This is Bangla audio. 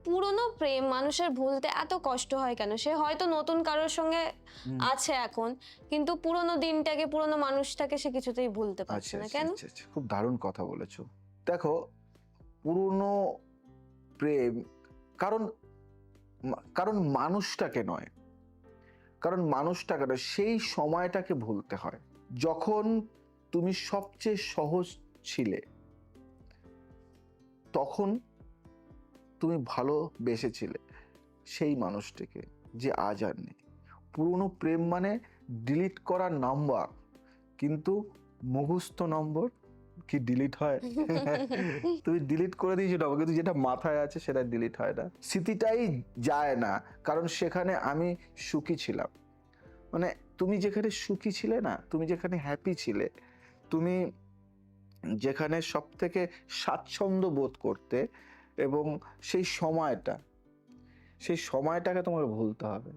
পুরনো প্রেম মানুষের ভুলতে এত কষ্ট হয় কেন? সে হয়তো নতুন কারোর সঙ্গে আছে এখন, কিন্তু পুরনো দিনটাকে, পুরনো মানুষটাকে সে কিছুতেই ভুলতে পারছে আচ্ছা না আচ্ছা কেন? আচ্ছা আচ্ছা, খুব দারুণ কথা বলেছো। দেখো, পুরনো প্রেম, কারণ কারণ মানুষটাকে নয়, কারণ মানুষটাকে নয়, সেই সময়টাকে ভুলতে হয় যখন তুমি সবচেয়ে সহজ ছিলে, তখন তুমি ভালোবেসেছিলে সেই মানুষটিকে, যে আজ আর নেই। পুরনো প্রেম মানে ডিলিট করা নাম্বার, কিন্তু মুখস্থ নম্বর কি ডিলিট হয়? তুমি ডিলিট করে দিয়েছো না, কিন্তু যেটা মাথায় আছে সেটা ডিলিট হয় না, স্মৃতিটাই যায় না, কারণ সেখানে আমি সুখী ছিলাম। মানে তুমি যেখানে সুখী ছিলে না, তুমি যেখানে হ্যাপি ছিলে, তুমি যেখানে সব থেকে স্বাচ্ছন্দ্য বোধ করতে, এবং সেই সময়টাকে তোমাকে ভুলতে হবে।